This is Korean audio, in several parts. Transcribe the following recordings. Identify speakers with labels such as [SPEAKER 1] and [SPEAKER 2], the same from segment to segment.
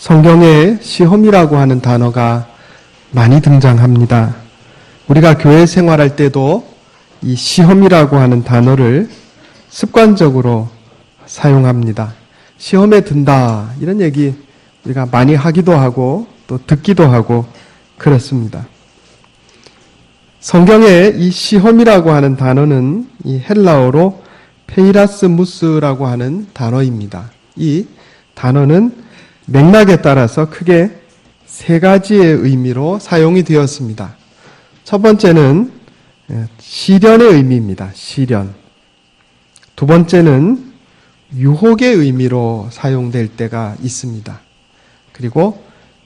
[SPEAKER 1] 성경에 시험이라고 하는 단어가 많이 등장합니다. 우리가 교회 생활할 때도 이 시험이라고 하는 단어를 습관적으로 사용합니다. 시험에 든다, 이런 얘기 우리가 많이 하기도 하고 또 듣기도 하고 그렇습니다. 성경에 이 시험이라고 하는 단어는 이 헬라어로 페이라스무스라고 하는 단어입니다. 이 단어는 맥락에 따라서 크게 세 가지의 의미로 사용이 되었습니다. 첫 번째는 시련의 의미입니다. 시련. 두 번째는 유혹의 의미로 사용될 때가 있습니다. 그리고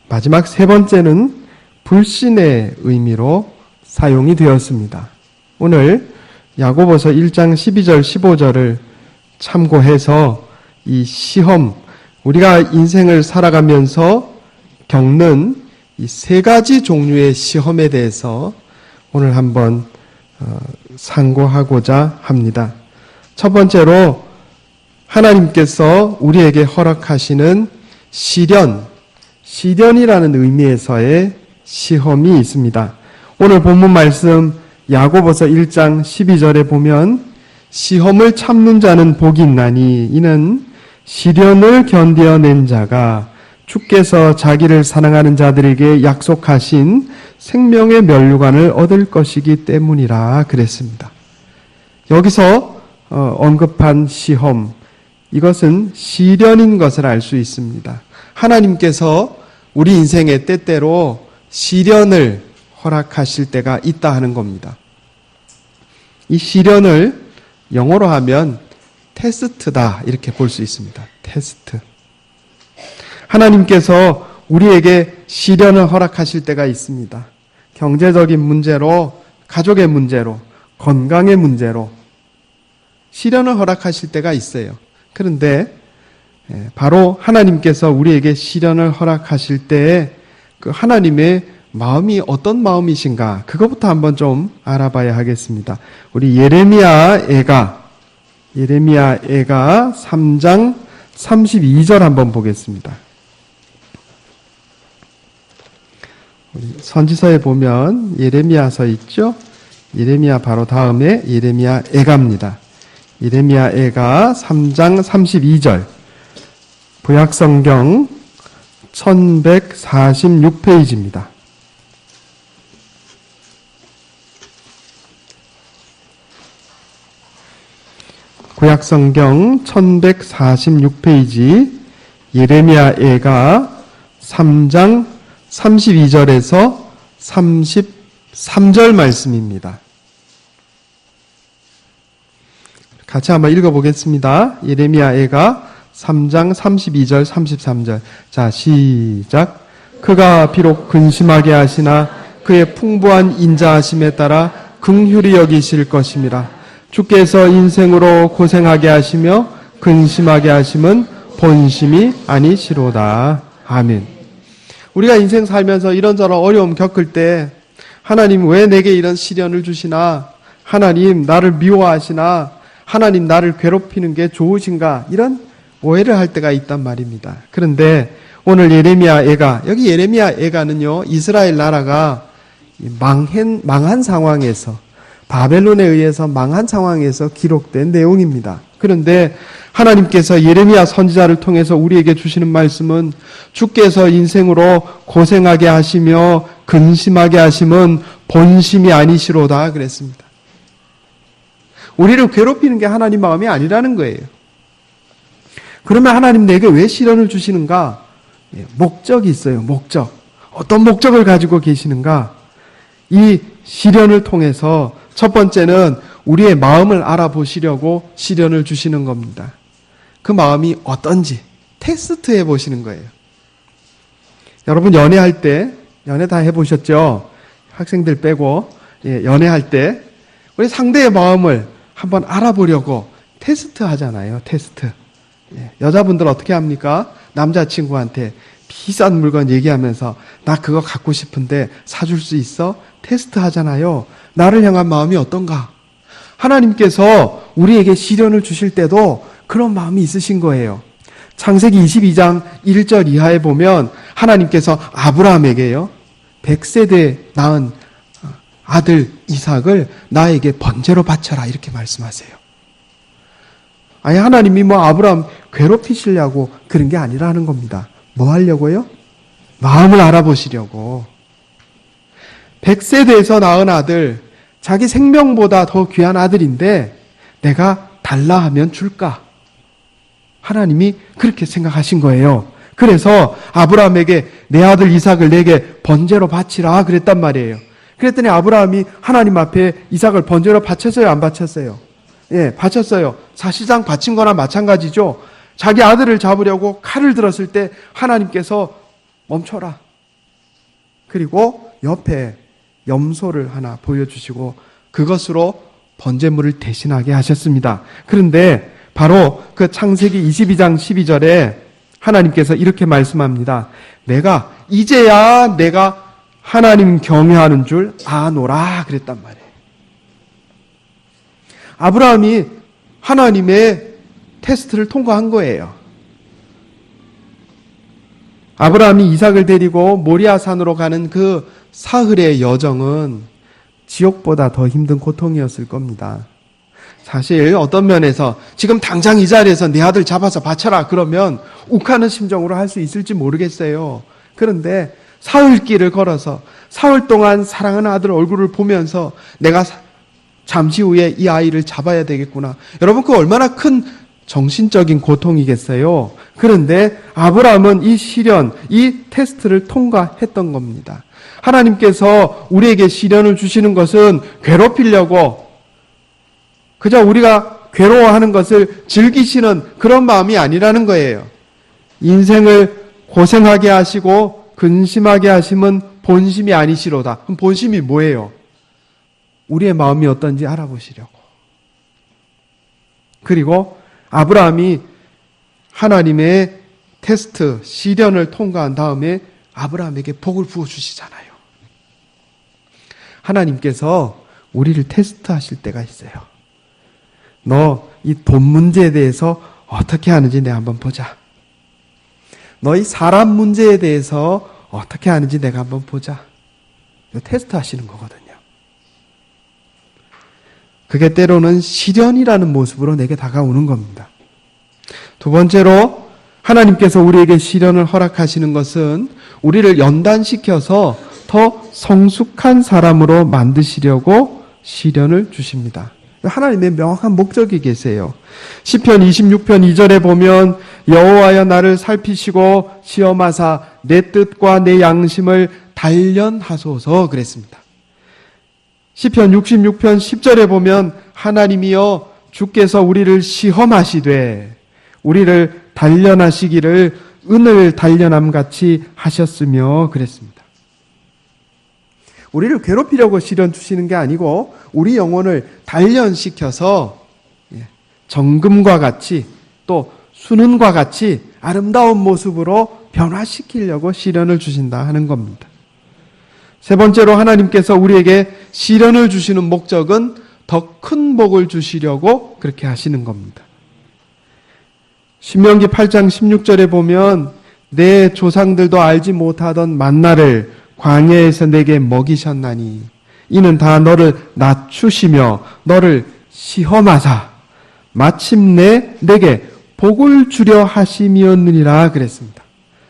[SPEAKER 1] 마지막 세 번째는 불신의 의미로 사용이 되었습니다. 오늘 야고보서 1장 12절 15절을 참고해서 이 시험, 우리가 인생을 살아가면서 겪는 이 세 가지 종류의 시험에 대해서 오늘 한번 상고하고자 합니다. 첫 번째로 하나님께서 우리에게 허락하시는 시련이라는 의미에서의 시험이 있습니다. 오늘 본문 말씀 야고보서 1장 12절에 보면 시험을 참는 자는 복이 있나니 이는 시련을 견뎌낸 자가 주께서 자기를 사랑하는 자들에게 약속하신 생명의 면류관을 얻을 것이기 때문이라 그랬습니다. 여기서 언급한 시험, 이것은 시련인 것을 알 수 있습니다. 하나님께서 우리 인생의 때때로 시련을 허락하실 때가 있다 하는 겁니다. 이 시련을 영어로 하면 테스트다, 이렇게 볼 수 있습니다. 테스트. 하나님께서 우리에게 시련을 허락하실 때가 있습니다. 경제적인 문제로, 가족의 문제로, 건강의 문제로 시련을 허락하실 때가 있어요. 그런데 바로 하나님께서 우리에게 시련을 허락하실 때에 그 하나님의 마음이 어떤 마음이신가, 그것부터 한번 좀 알아봐야 하겠습니다. 우리 예레미야 애가 3장 32절 한번 보겠습니다. 우리 선지서에 보면 예레미야서 있죠? 예레미야 바로 다음에 예레미야 애가입니다. 예레미야 애가 3장 32절. 구약성경 1146페이지입니다. 구약성경 1146페이지 예레미야 애가 3장 32절에서 33절 말씀입니다. 같이 한번 읽어보겠습니다. 예레미야 애가 3장 32절 33절. 자, 시작. 그가 비록 근심하게 하시나 그의 풍부한 인자하심에 따라 긍휼히 여기실 것임이라. 주께서 인생으로 고생하게 하시며 근심하게 하심은 본심이 아니시로다. 아멘. 우리가 인생 살면서 이런저런 어려움 겪을 때 하나님 왜 내게 이런 시련을 주시나, 하나님 나를 미워하시나, 하나님 나를 괴롭히는 게 좋으신가, 이런 오해를 할 때가 있단 말입니다. 그런데 오늘 예레미야 애가, 여기 예레미야 애가는요, 이스라엘 나라가 망한 상황에서, 바벨론에 의해서 망한 상황에서 기록된 내용입니다. 그런데 하나님께서 예레미야 선지자를 통해서 우리에게 주시는 말씀은 주께서 인생으로 고생하게 하시며 근심하게 하심은 본심이 아니시로다 그랬습니다. 우리를 괴롭히는 게 하나님 마음이 아니라는 거예요. 그러면 하나님 내게 왜 시련을 주시는가? 목적이 있어요. 목적. 어떤 목적을 가지고 계시는가? 이 시련을 통해서 첫 번째는 우리의 마음을 알아보시려고 시련을 주시는 겁니다. 그 마음이 어떤지 테스트해 보시는 거예요. 여러분 연애할 때, 연애 다 해보셨죠? 학생들 빼고 연애할 때 우리 상대의 마음을 한번 알아보려고 테스트 하잖아요. 테스트. 여자분들 어떻게 합니까? 남자친구한테 비싼 물건 얘기하면서 나 그거 갖고 싶은데 사줄 수 있어? 테스트 하잖아요. 나를 향한 마음이 어떤가? 하나님께서 우리에게 시련을 주실 때도 그런 마음이 있으신 거예요. 창세기 22장 1절 이하에 보면 하나님께서 아브라함에게요, 100세대 낳은 아들 이삭을 나에게 번제로 바쳐라 이렇게 말씀하세요. 아니, 하나님이 아브라함 괴롭히시려고 그런 게 아니라는 겁니다. 뭐 하려고요? 마음을 알아보시려고. 100세대에서 낳은 아들, 자기 생명보다 더 귀한 아들인데 내가 달라 하면 줄까? 하나님이 그렇게 생각하신 거예요. 그래서 아브라함에게 내 아들 이삭을 내게 번제로 바치라 그랬단 말이에요. 그랬더니 아브라함이 하나님 앞에 이삭을 번제로 바쳤어요, 안 바쳤어요? 예, 바쳤어요. 사실상 바친 거나 마찬가지죠. 자기 아들을 잡으려고 칼을 들었을 때 하나님께서 멈춰라. 그리고 옆에 염소를 하나 보여주시고 그것으로 번제물을 대신하게 하셨습니다. 그런데 바로 그 창세기 22장 12절에 하나님께서 이렇게 말씀합니다. 이제야 내가 하나님 경외하는 줄 아노라 그랬단 말이에요. 아브라함이 하나님의 테스트를 통과한 거예요. 아브라함이 이삭을 데리고 모리아산으로 가는 그 사흘의 여정은 지옥보다 더 힘든 고통이었을 겁니다. 사실 어떤 면에서 지금 당장 이 자리에서 내 아들 잡아서 바쳐라 그러면 욱하는 심정으로 할 수 있을지 모르겠어요. 그런데 사흘길을 걸어서 사흘 동안 사랑하는 아들 얼굴을 보면서 내가 잠시 후에 이 아이를 잡아야 되겠구나. 여러분, 그 얼마나 큰 정신적인 고통이겠어요. 그런데 아브라함은 이 시련, 이 테스트를 통과했던 겁니다. 하나님께서 우리에게 시련을 주시는 것은 괴롭히려고, 그저 우리가 괴로워하는 것을 즐기시는 그런 마음이 아니라는 거예요. 인생을 고생하게 하시고 근심하게 하심은 본심이 아니시로다. 그럼 본심이 뭐예요? 우리의 마음이 어떤지 알아보시려고. 그리고 아브라함이 하나님의 테스트, 시련을 통과한 다음에 아브라함에게 복을 부어주시잖아요. 하나님께서 우리를 테스트하실 때가 있어요. 너 이 돈 문제에 대해서 어떻게 하는지 내가 한번 보자. 너 이 사람 문제에 대해서 어떻게 하는지 내가 한번 보자. 이거 테스트 하시는 거거든요. 그게 때로는 시련이라는 모습으로 내게 다가오는 겁니다. 두 번째로 하나님께서 우리에게 시련을 허락하시는 것은 우리를 연단시켜서 더 성숙한 사람으로 만드시려고 시련을 주십니다. 하나님의 명확한 목적이 계세요. 시편 26편 2절에 보면 여호와여 나를 살피시고 시험하사 내 뜻과 내 양심을 단련하소서 그랬습니다. 시편 66편 10절에 보면 하나님이여 주께서 우리를 시험하시되 우리를 단련하시기를 은을 단련함같이 하셨으며 그랬습니다. 우리를 괴롭히려고 시련 주시는 게 아니고 우리 영혼을 단련시켜서 정금과 같이 또 순은과 같이 아름다운 모습으로 변화시키려고 시련을 주신다 하는 겁니다. 세 번째로 하나님께서 우리에게 시련을 주시는 목적은 더 큰 복을 주시려고 그렇게 하시는 겁니다. 신명기 8장 16절에 보면 내 조상들도 알지 못하던 만나를 광야에서 내게 먹이셨나니 이는 다 너를 낮추시며 너를 시험하사 마침내 내게 복을 주려 하심이었느니라 그랬습니다.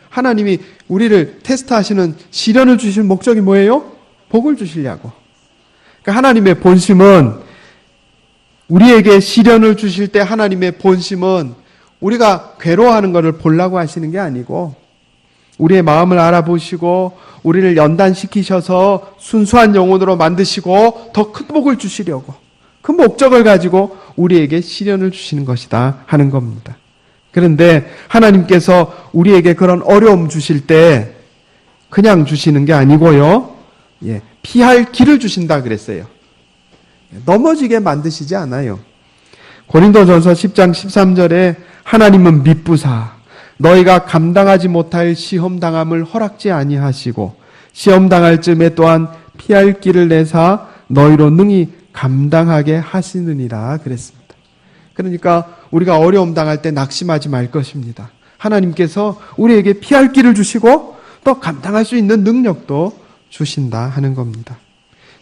[SPEAKER 1] 하나님이 우리를 테스트하시는 시련을 주실 목적이 뭐예요? 복을 주시려고. 그러니까 하나님의 본심은 우리에게 시련을 주실 때 하나님의 본심은 우리가 괴로워하는 것을 보려고 하시는 게 아니고 우리의 마음을 알아보시고 우리를 연단시키셔서 순수한 영혼으로 만드시고 더 큰 복을 주시려고 그 목적을 가지고 우리에게 시련을 주시는 것이다 하는 겁니다. 그런데 하나님께서 우리에게 그런 어려움 주실 때 그냥 주시는 게 아니고요. 피할 길을 주신다 그랬어요. 넘어지게 만드시지 않아요. 고린도전서 10장 13절에 하나님은 미쁘사 너희가 감당하지 못할 시험당함을 허락지 아니하시고 시험당할 즈음에 또한 피할 길을 내사 너희로 능히 감당하게 하시느니라 그랬습니다. 그러니까 우리가 어려움 당할 때 낙심하지 말 것입니다. 하나님께서 우리에게 피할 길을 주시고 또 감당할 수 있는 능력도 주신다 하는 겁니다.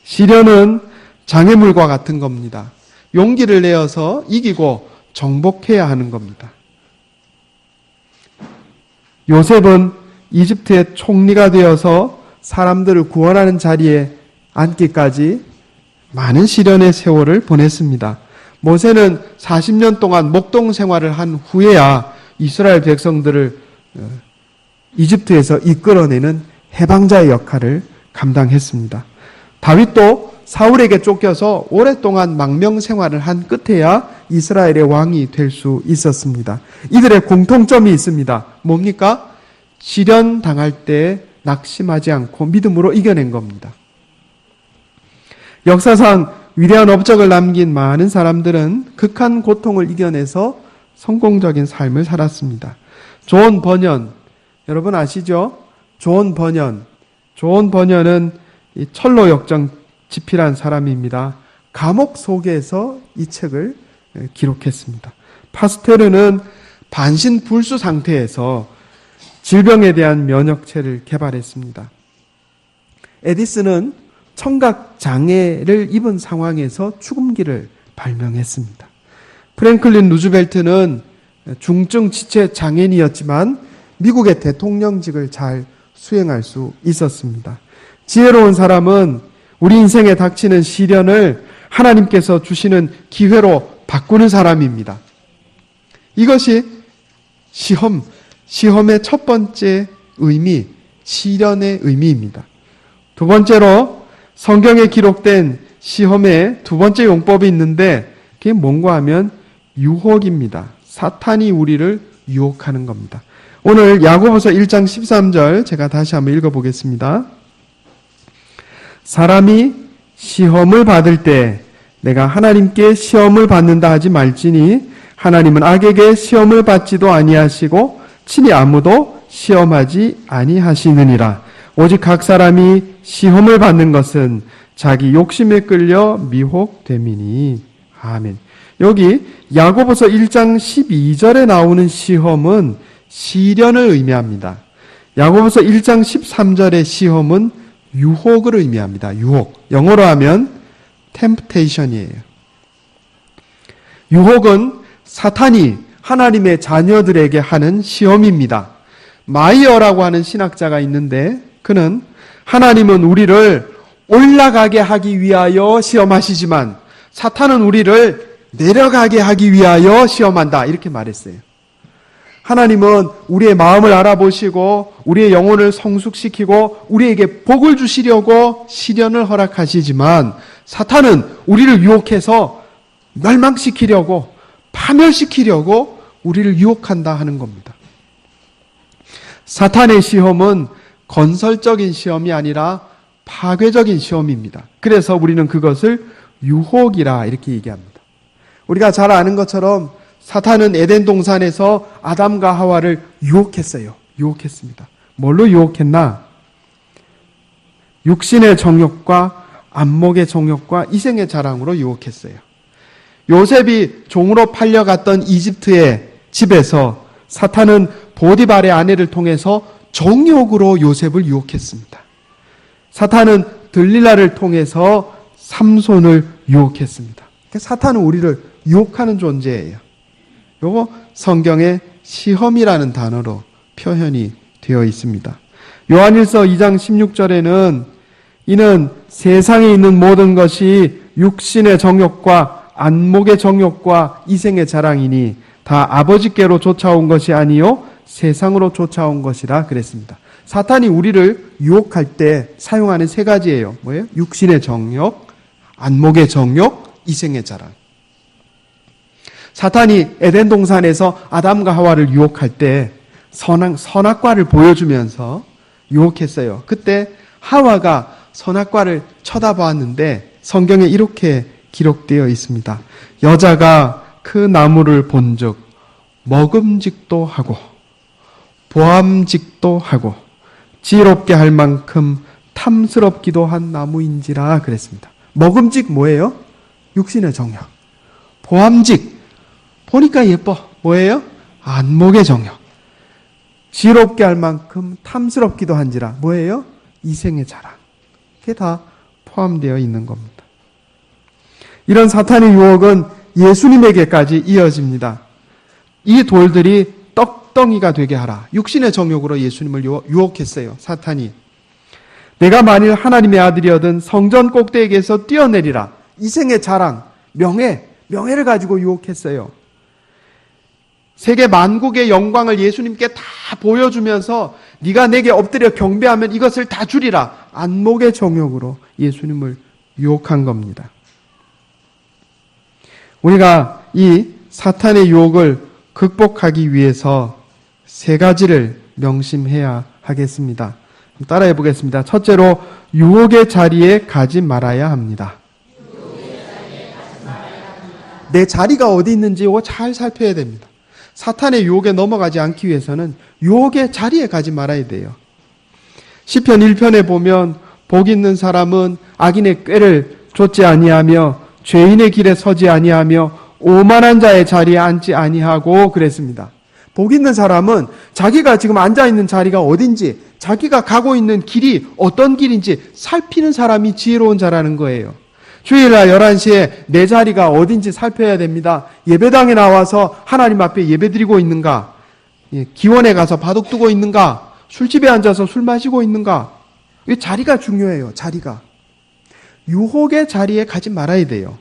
[SPEAKER 1] 시련은 장애물과 같은 겁니다. 용기를 내어서 이기고 정복해야 하는 겁니다. 요셉은 이집트의 총리가 되어서 사람들을 구원하는 자리에 앉기까지 많은 시련의 세월을 보냈습니다. 모세는 40년 동안 목동 생활을 한 후에야 이스라엘 백성들을 이집트에서 이끌어내는 해방자의 역할을 감당했습니다. 다윗도 사울에게 쫓겨서 오랫동안 망명 생활을 한 끝에야 이스라엘의 왕이 될 수 있었습니다. 이들의 공통점이 있습니다. 뭡니까? 시련 당할 때 낙심하지 않고 믿음으로 이겨낸 겁니다. 역사상 위대한 업적을 남긴 많은 사람들은 극한 고통을 이겨내서 성공적인 삶을 살았습니다. 존 버년, 여러분 아시죠? 존 버년은 이 철로 역정 집필한 사람입니다. 감옥 속에서 이 책을 기록했습니다. 파스테르는 반신불수 상태에서 질병에 대한 면역체를 개발했습니다. 에디슨은 청각 장애를 입은 상황에서 축음기를 발명했습니다. 프랭클린 루즈벨트는 중증 지체 장애인이었지만 미국의 대통령직을 잘 수행할 수 있었습니다. 지혜로운 사람은 우리 인생에 닥치는 시련을 하나님께서 주시는 기회로 바꾸는 사람입니다. 이것이 시험의 첫 번째 의미, 시련의 의미입니다. 두 번째로 성경에 기록된 시험의 두 번째 용법이 있는데 그게 뭔가 하면 유혹입니다. 사탄이 우리를 유혹하는 겁니다. 오늘 야고보서 1장 13절 제가 다시 한번 읽어보겠습니다. 사람이 시험을 받을 때 내가 하나님께 시험을 받는다 하지 말지니 하나님은 악에게 시험을 받지도 아니하시고 친히 아무도 시험하지 아니하시느니라. 오직 각 사람이 시험을 받는 것은 자기 욕심에 끌려 미혹됨이니. 아멘. 여기 야고보서 1장 12절에 나오는 시험은 시련을 의미합니다. 야고보서 1장 13절의 시험은 유혹을 의미합니다. 유혹. 영어로 하면 temptation이에요. 유혹은 사탄이 하나님의 자녀들에게 하는 시험입니다. 마이어라고 하는 신학자가 있는데 그는 하나님은 우리를 올라가게 하기 위하여 시험하시지만 사탄은 우리를 내려가게 하기 위하여 시험한다. 이렇게 말했어요. 하나님은 우리의 마음을 알아보시고 우리의 영혼을 성숙시키고 우리에게 복을 주시려고 시련을 허락하시지만 사탄은 우리를 유혹해서 멸망시키려고 파멸시키려고 우리를 유혹한다 하는 겁니다. 사탄의 시험은 건설적인 시험이 아니라 파괴적인 시험입니다. 그래서 우리는 그것을 유혹이라 이렇게 얘기합니다. 우리가 잘 아는 것처럼 사탄은 에덴 동산에서 아담과 하와를 유혹했어요. 유혹했습니다. 뭘로 유혹했나? 육신의 정욕과 안목의 정욕과 이생의 자랑으로 유혹했어요. 요셉이 종으로 팔려갔던 이집트의 집에서 사탄은 보디발의 아내를 통해서 정욕으로 요셉을 유혹했습니다. 사탄은 들릴라를 통해서 삼손을 유혹했습니다. 사탄은 우리를 유혹하는 존재예요. 요거 성경에 시험이라는 단어로 표현이 되어 있습니다. 요한일서 2장 16절에는 이는 세상에 있는 모든 것이 육신의 정욕과 안목의 정욕과 이생의 자랑이니 다 아버지께로 쫓아온 것이 아니요 세상으로 쫓아온 것이라 그랬습니다. 사탄이 우리를 유혹할 때 사용하는 세 가지예요. 뭐예요? 육신의 정욕, 안목의 정욕, 이생의 자랑. 사탄이 에덴 동산에서 아담과 하와를 유혹할 때 선악과를 보여주면서 유혹했어요. 그때 하와가 선악과를 쳐다보았는데 성경에 이렇게 기록되어 있습니다. 여자가 그 나무를 본즉 먹음직도 하고 보암직도 하고 지혜롭게 할 만큼 탐스럽기도 한 나무인지라 그랬습니다. 먹음직 뭐예요? 육신의 정욕. 보암직 보니까 예뻐. 뭐예요? 안목의 정욕. 지롭게 할 만큼 탐스럽기도 한지라. 뭐예요? 이생의 자랑. 그게 다 포함되어 있는 겁니다. 이런 사탄의 유혹은 예수님에게까지 이어집니다. 이 돌들이 떡덩이가 되게 하라. 육신의 정욕으로 예수님을 유혹했어요. 사탄이. 내가 만일 하나님의 아들이어든 성전 꼭대기에서 뛰어내리라. 이생의 자랑, 명예를 가지고 유혹했어요. 세계 만국의 영광을 예수님께 다 보여주면서 네가 내게 엎드려 경배하면 이것을 다 주리라. 안목의 정욕으로 예수님을 유혹한 겁니다. 우리가 이 사탄의 유혹을 극복하기 위해서 세 가지를 명심해야 하겠습니다. 따라해 보겠습니다. 첫째로 유혹의 자리에 가지 말아야 합니다. 내 자리가 어디 있는지 이거 잘 살펴야 됩니다. 사탄의 유혹에 넘어가지 않기 위해서는 유혹의 자리에 가지 말아야 돼요. 시편 1편에 보면 복 있는 사람은 악인의 꾀를 좇지 아니하며 죄인의 길에 서지 아니하며 오만한 자의 자리에 앉지 아니하고 그랬습니다. 복 있는 사람은 자기가 지금 앉아있는 자리가 어딘지, 자기가 가고 있는 길이 어떤 길인지 살피는 사람이 지혜로운 자라는 거예요. 주일날 11시에 내 자리가 어딘지 살펴야 됩니다. 예배당에 나와서 하나님 앞에 예배드리고 있는가? 기원에 가서 바둑 두고 있는가? 술집에 앉아서 술 마시고 있는가? 이 자리가 중요해요. 자리가. 유혹의 자리에 가지 말아야 돼요.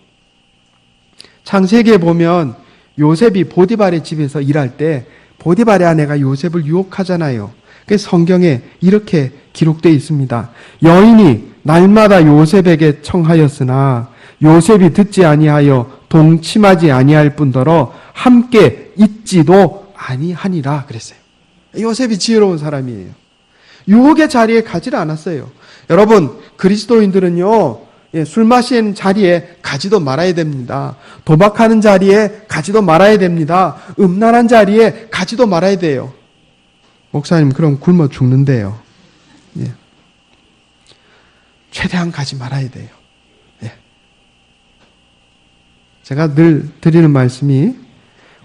[SPEAKER 1] 창세기에 보면 요셉이 보디발의 집에서 일할 때 보디발의 아내가 요셉을 유혹하잖아요. 그래서 성경에 이렇게 기록되어 있습니다. 여인이 날마다 요셉에게 청하였으나 요셉이 듣지 아니하여 동침하지 아니할 뿐더러 함께 있지도 아니하니라 그랬어요. 요셉이 지혜로운 사람이에요. 유혹의 자리에 가지를 않았어요. 여러분, 그리스도인들은요, 술 마시는 자리에 가지도 말아야 됩니다. 도박하는 자리에 가지도 말아야 됩니다. 음란한 자리에 가지도 말아야 돼요. 목사님, 그럼 굶어 죽는데요. 예. 최대한 가지 말아야 돼요. 예. 제가 늘 드리는 말씀이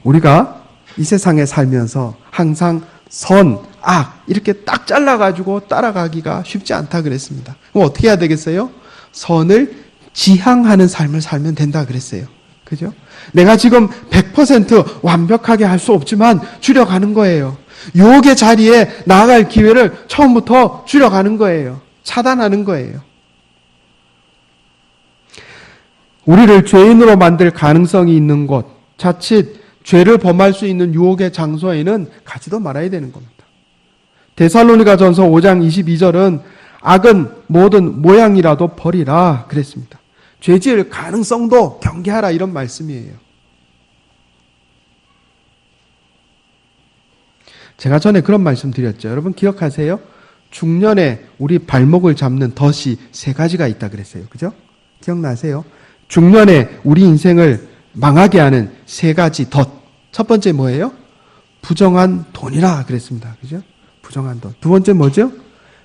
[SPEAKER 1] 우리가 이 세상에 살면서 항상 선, 악 이렇게 딱 잘라가지고 따라가기가 쉽지 않다 그랬습니다. 그럼 어떻게 해야 되겠어요? 선을 지향하는 삶을 살면 된다 그랬어요. 그죠? 내가 지금 100% 완벽하게 할 수 없지만 줄여가는 거예요. 유혹의 자리에 나아갈 기회를 처음부터 줄여가는 거예요. 차단하는 거예요. 우리를 죄인으로 만들 가능성이 있는 곳, 자칫 죄를 범할 수 있는 유혹의 장소에는 가지도 말아야 되는 겁니다. 데살로니가전서 5장 22절은 악은 모든 모양이라도 버리라 그랬습니다. 죄 지을 가능성도 경계하라 이런 말씀이에요. 제가 전에 그런 말씀 드렸죠. 여러분 기억하세요? 중년에 우리 발목을 잡는 덫이 세 가지가 있다 그랬어요. 그죠? 기억나세요? 중년에 우리 인생을 망하게 하는 세 가지 덫. 첫 번째 뭐예요? 부정한 돈이라 그랬습니다. 그죠? 부정한 돈. 두 번째 뭐죠?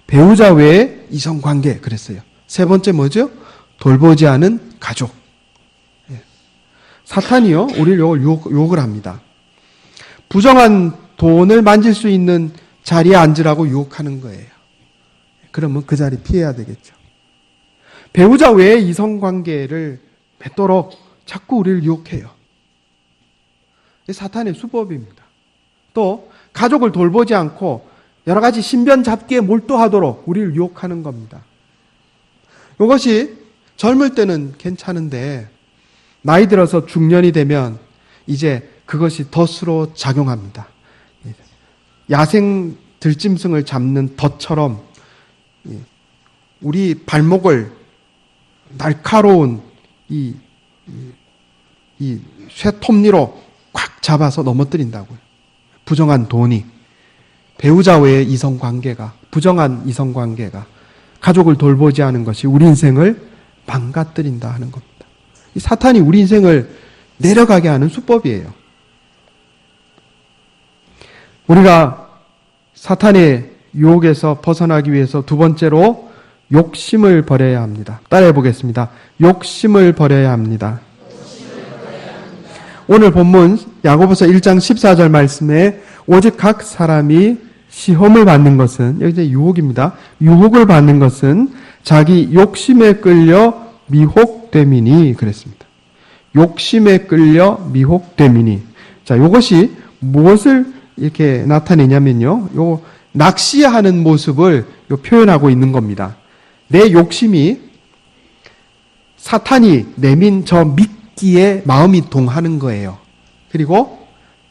[SPEAKER 1] 배우자 외에 이성관계 그랬어요. 세 번째 뭐죠? 돌보지 않은 가족. 예. 사탄이요, 우리를 유혹을 합니다. 부정한 돈을 만질 수 있는 자리에 앉으라고 유혹하는 거예요. 그러면 그 자리 피해야 되겠죠. 배우자 외에 이성관계를 맺도록 자꾸 우리를 유혹해요. 사탄의 수법입니다. 또 가족을 돌보지 않고 여러 가지 신변 잡기에 몰두하도록 우리를 유혹하는 겁니다. 이것이 젊을 때는 괜찮은데 나이 들어서 중년이 되면 이제 그것이 덫으로 작용합니다. 야생 들짐승을 잡는 덫처럼 우리 발목을 날카로운 이 쇠톱니로 꽉 잡아서 넘어뜨린다고요. 부정한 돈이, 배우자 외의 이성관계가, 부정한 이성관계가, 가족을 돌보지 않은 것이 우리 인생을 망가뜨린다 하는 겁니다. 이 사탄이 우리 인생을 내려가게 하는 수법이에요. 우리가 사탄의 유혹에서 벗어나기 위해서 두 번째로 욕심을 버려야 합니다. 따라해 보겠습니다. 욕심을 버려야 합니다. 오늘 본문 야고보서 1장 14절 말씀에 오직 각 사람이 시험을 받는 것은, 여기 이제 유혹입니다. 유혹을 받는 것은 자기 욕심에 끌려 미혹됨이니 그랬습니다. 욕심에 끌려 미혹됨이니. 자, 요것이 무엇을 이렇게 나타내냐면요. 요 낚시하는 모습을 표현하고 있는 겁니다. 내 욕심이 사탄이 내민 저 미끼에 마음이 동하는 거예요. 그리고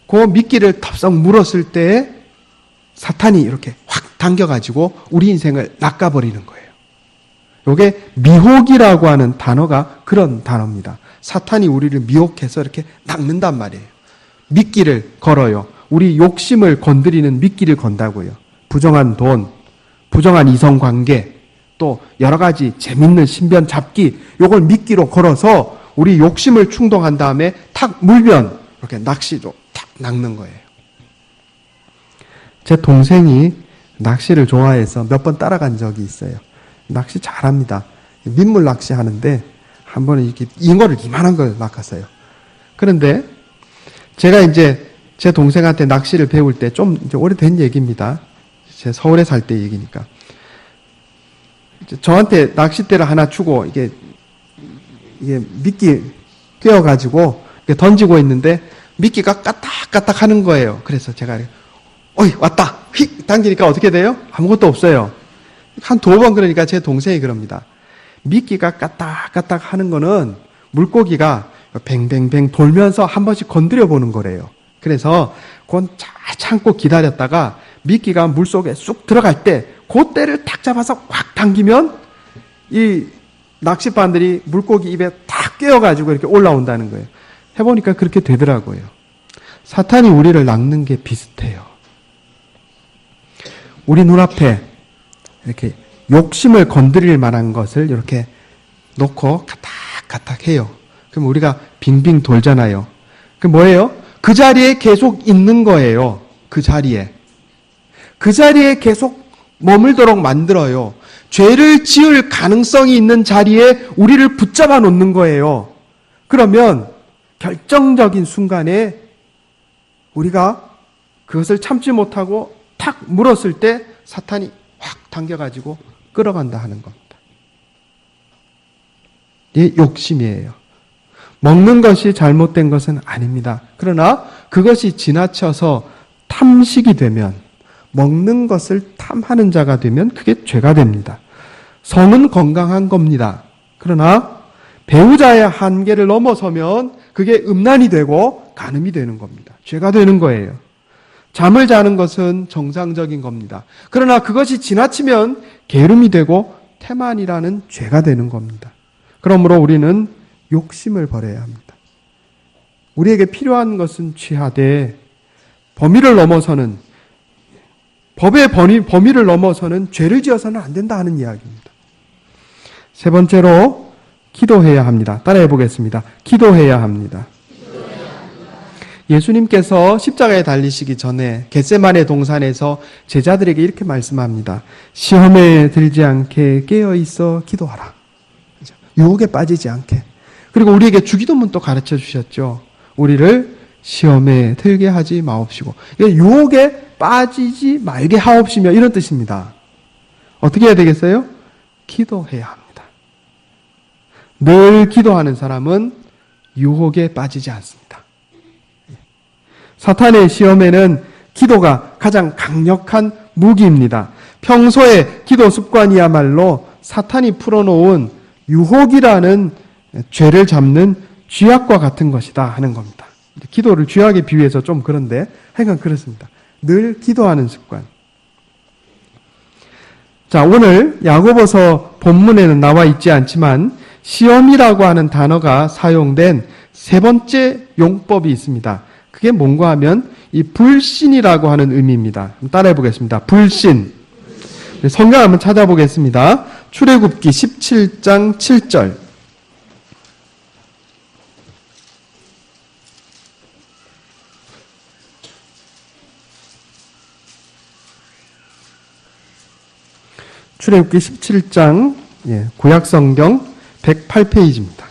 [SPEAKER 1] 그 미끼를 덥석 물었을 때 사탄이 이렇게 확 당겨가지고 우리 인생을 낚아버리는 거예요. 이게 미혹이라고 하는 단어가 그런 단어입니다. 사탄이 우리를 미혹해서 이렇게 낚는단 말이에요. 미끼를 걸어요. 우리 욕심을 건드리는 미끼를 건다고요. 부정한 돈, 부정한 이성관계, 또 여러 가지 재밌는 신변 잡기, 요걸 미끼로 걸어서 우리 욕심을 충동한 다음에 탁 물면 이렇게 낚시로 탁 낚는 거예요. 제 동생이 낚시를 좋아해서 몇 번 따라간 적이 있어요. 낚시 잘합니다. 민물 낚시 하는데 한 번은 이렇게 잉어를 이만한 걸 낚았어요. 그런데 제가 이제 제 동생한테 낚시를 배울 때 좀 이제 오래된 얘기입니다. 제 서울에 살 때 얘기니까. 저한테 낚싯대를 하나 주고 이게 미끼 꿰어가지고 던지고 있는데 미끼가 까딱까딱 하는 거예요. 그래서 제가 어이 왔다 휙 당기니까 어떻게 돼요? 아무것도 없어요. 한 2번 그러니까 제 동생이 그럽니다. 미끼가 까딱까딱 하는 거는 물고기가 뱅뱅뱅 돌면서 한 번씩 건드려 보는 거래요. 그래서 그건 잘 참고 기다렸다가 미끼가 물속에 쑥 들어갈 때 그때를 탁 잡아서 확 당기면 이 낚싯바늘이 물고기 입에 탁 꿰어가지고 이렇게 올라온다는 거예요. 해보니까 그렇게 되더라고요. 사탄이 우리를 낚는 게 비슷해요. 우리 눈앞에 이렇게 욕심을 건드릴 만한 것을 이렇게 놓고 가닥가닥 해요. 그럼 우리가 빙빙 돌잖아요. 그 뭐예요? 그 자리에 계속 있는 거예요. 그 자리에 계속 머물도록 만들어요. 죄를 지을 가능성이 있는 자리에 우리를 붙잡아 놓는 거예요. 그러면 결정적인 순간에 우리가 그것을 참지 못하고 탁 물었을 때 사탄이 확 당겨가지고 끌어간다 하는 겁니다. 이게 욕심이에요. 먹는 것이 잘못된 것은 아닙니다. 그러나 그것이 지나쳐서 탐식이 되면, 먹는 것을 탐하는 자가 되면 그게 죄가 됩니다. 성은 건강한 겁니다. 그러나 배우자의 한계를 넘어서면 그게 음란이 되고 간음이 되는 겁니다. 죄가 되는 거예요. 잠을 자는 것은 정상적인 겁니다. 그러나 그것이 지나치면 게으름이 되고 태만이라는 죄가 되는 겁니다. 그러므로 우리는 욕심을 버려야 합니다. 우리에게 필요한 것은 취하되 범위를 넘어서는, 법의 범위를 넘어서는 죄를 지어서는 안 된다 하는 이야기입니다. 세 번째로 기도해야 합니다. 따라해 보겠습니다. 기도해야 합니다. 예수님께서 십자가에 달리시기 전에 겟세마네 동산에서 제자들에게 이렇게 말씀합니다. 시험에 들지 않게 깨어있어 기도하라. 유혹에 빠지지 않게. 그리고 우리에게 주기도문도 가르쳐 주셨죠. 우리를 시험에 들게 하지 마옵시고. 유혹에 빠지지 말게 하옵시며 이런 뜻입니다. 어떻게 해야 되겠어요? 기도해야 합니다. 늘 기도하는 사람은 유혹에 빠지지 않습니다. 사탄의 시험에는 기도가 가장 강력한 무기입니다. 평소의 기도 습관이야말로 사탄이 풀어놓은 유혹이라는 죄를 잡는 쥐약과 같은 것이다 하는 겁니다. 기도를 쥐약에 비유해서 좀 그런데 하여간 그렇습니다. 늘 기도하는 습관. 자, 오늘 야고보서 본문에는 나와 있지 않지만 시험이라고 하는 단어가 사용된 세 번째 용법이 있습니다. 그게 뭔가 하면 이 불신이라고 하는 의미입니다. 따라해 보겠습니다. 불신. 성경 한번 찾아보겠습니다. 출애굽기 17장 7절. 출애굽기 17장 구약성경 108페이지입니다.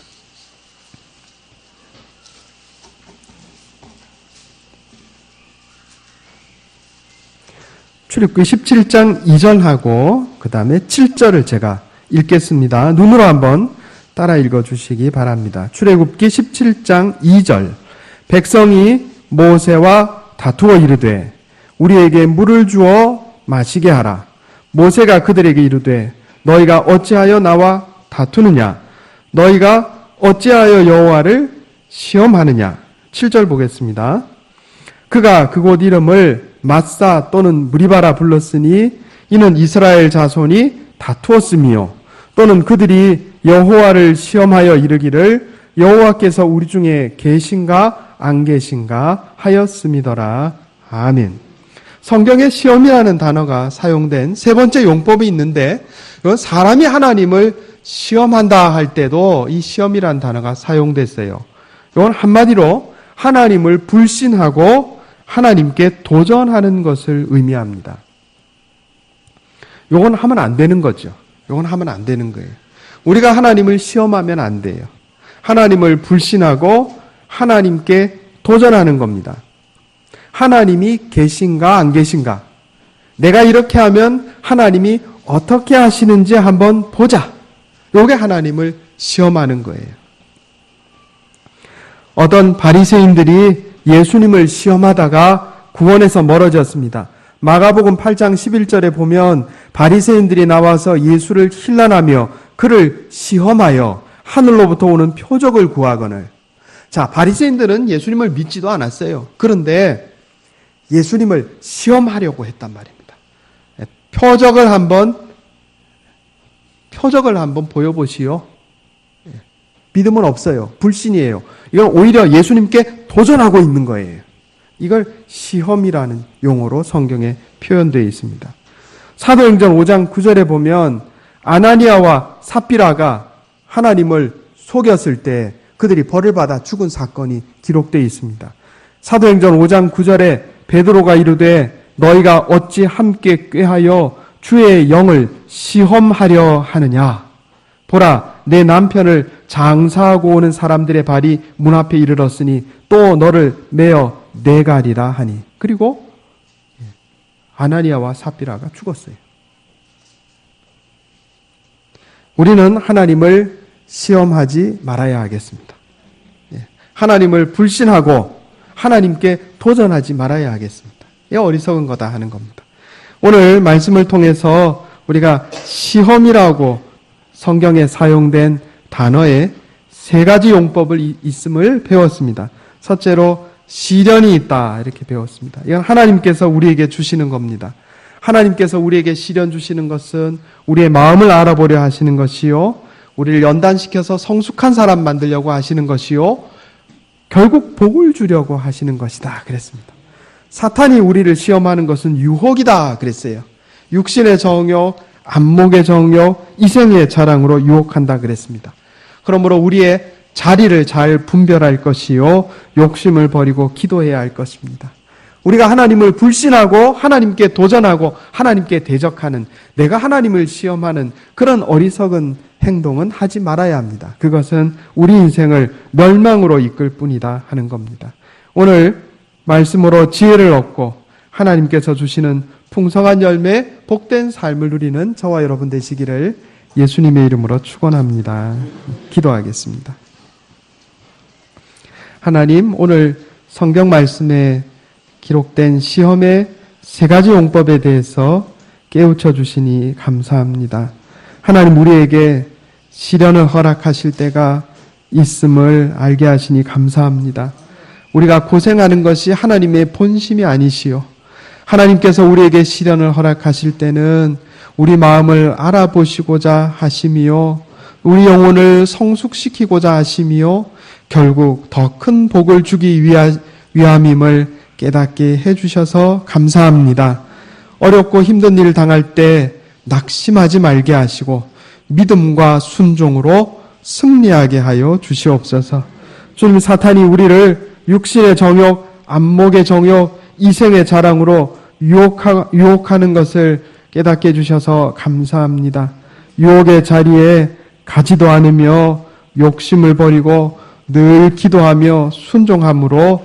[SPEAKER 1] 출애굽기 17장 2절하고 그 다음에 7절을 제가 읽겠습니다. 눈으로 한번 따라 읽어주시기 바랍니다. 출애굽기 17장 2절. 백성이 모세와 다투어 이르되 우리에게 물을 주어 마시게 하라. 모세가 그들에게 이르되 너희가 어찌하여 나와 다투느냐? 너희가 어찌하여 여호와를 시험하느냐? 7절 보겠습니다. 그가 그곳 이름을 마사 또는 무리바라 불렀으니 이는 이스라엘 자손이 다투었음이요. 또는 그들이 여호와를 시험하여 이르기를 여호와께서 우리 중에 계신가 안 계신가 하였음이더라. 아멘. 성경에 시험이라는 단어가 사용된 세 번째 용법이 있는데 이건 사람이 하나님을 시험한다 할 때도 이 시험이라는 단어가 사용됐어요. 이건 한마디로 하나님을 불신하고 하나님께 도전하는 것을 의미합니다. 이건 하면 안 되는 거죠. 이건 하면 안 되는 거예요. 우리가 하나님을 시험하면 안 돼요. 하나님을 불신하고 하나님께 도전하는 겁니다. 하나님이 계신가 안 계신가? 내가 이렇게 하면 하나님이 어떻게 하시는지 한번 보자. 이게 하나님을 시험하는 거예요. 어떤 바리새인들이 예수님을 시험하다가 구원에서 멀어졌습니다. 마가복음 8장 11절에 보면 바리새인들이 나와서 예수를 힐난하며 그를 시험하여 하늘로부터 오는 표적을 구하거늘. 자, 바리새인들은 예수님을 믿지도 않았어요. 그런데 예수님을 시험하려고 했단 말입니다. 표적을 한번 보여보시오. 믿음은 없어요. 불신이에요. 이건 오히려 예수님께 도전하고 있는 거예요. 이걸 시험이라는 용어로 성경에 표현되어 있습니다. 사도행전 5장 9절에 보면 아나니아와 삽비라가 하나님을 속였을 때 그들이 벌을 받아 죽은 사건이 기록되어 있습니다. 사도행전 5장 9절에 베드로가 이르되 너희가 어찌 함께 꾀하여 주의 영을 시험하려 하느냐? 보라, 내 남편을 장사하고 오는 사람들의 발이 문 앞에 이르렀으니 또 너를 메어 내가리라 하니. 그리고 아나니아와 삽비라가 죽었어요. 우리는 하나님을 시험하지 말아야 하겠습니다. 하나님을 불신하고 하나님께 도전하지 말아야 하겠습니다. 이 어리석은 거다 하는 겁니다. 오늘 말씀을 통해서 우리가 시험이라고 성경에 사용된 단어에 세 가지 용법을 있음을 배웠습니다. 첫째로 시련이 있다 이렇게 배웠습니다. 이건 하나님께서 우리에게 주시는 겁니다. 하나님께서 우리에게 시련 주시는 것은 우리의 마음을 알아보려 하시는 것이요, 우리를 연단시켜서 성숙한 사람 만들려고 하시는 것이요, 결국 복을 주려고 하시는 것이다 그랬습니다. 사탄이 우리를 시험하는 것은 유혹이다 그랬어요. 육신의 정욕, 안목의 정욕, 이생의 자랑으로 유혹한다 그랬습니다. 그러므로 우리의 자리를 잘 분별할 것이요, 욕심을 버리고 기도해야 할 것입니다. 우리가 하나님을 불신하고 하나님께 도전하고 하나님께 대적하는, 내가 하나님을 시험하는 그런 어리석은 행동은 하지 말아야 합니다. 그것은 우리 인생을 멸망으로 이끌 뿐이다 하는 겁니다. 오늘 말씀으로 지혜를 얻고 하나님께서 주시는 풍성한 열매, 복된 삶을 누리는 저와 여러분 되시기를 예수님의 이름으로 축원합니다. 기도하겠습니다. 하나님, 오늘 성경 말씀에 기록된 시험의 세 가지 용법에 대해서 깨우쳐 주시니 감사합니다. 하나님, 우리에게 시련을 허락하실 때가 있음을 알게 하시니 감사합니다. 우리가 고생하는 것이 하나님의 본심이 아니시오. 하나님께서 우리에게 시련을 허락하실 때는 우리 마음을 알아보시고자 하심이요, 우리 영혼을 성숙시키고자 하심이요, 결국 더 큰 복을 주기 위함임을 깨닫게 해주셔서 감사합니다. 어렵고 힘든 일을 당할 때 낙심하지 말게 하시고 믿음과 순종으로 승리하게 하여 주시옵소서. 주님, 사탄이 우리를 육신의 정욕, 안목의 정욕, 이생의 자랑으로 유혹하는 것을 깨닫게 해주셔서 감사합니다. 유혹의 자리에 가지도 않으며 욕심을 버리고 늘 기도하며 순종함으로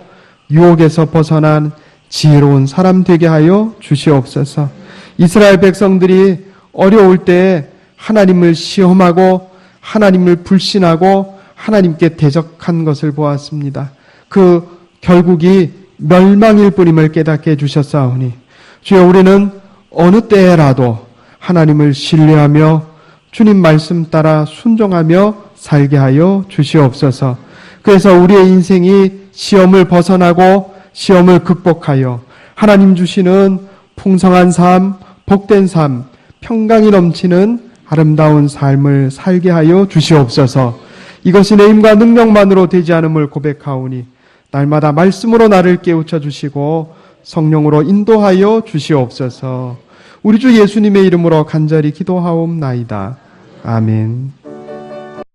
[SPEAKER 1] 유혹에서 벗어난 지혜로운 사람 되게 하여 주시옵소서. 이스라엘 백성들이 어려울 때 하나님을 시험하고 하나님을 불신하고 하나님께 대적한 것을 보았습니다. 그 결국이 멸망일 뿐임을 깨닫게 해주셨사오니 주여, 우리는 어느 때라도 하나님을 신뢰하며 주님 말씀 따라 순종하며 살게 하여 주시옵소서. 그래서 우리의 인생이 시험을 벗어나고 시험을 극복하여 하나님 주시는 풍성한 삶, 복된 삶, 평강이 넘치는 아름다운 삶을 살게 하여 주시옵소서. 이것이 내 힘과 능력만으로 되지 않음을 고백하오니 날마다 말씀으로 나를 깨우쳐 주시고 성령으로 인도하여 주시옵소서. 우리 주 예수님의 이름으로 간절히 기도하옵나이다. 아멘.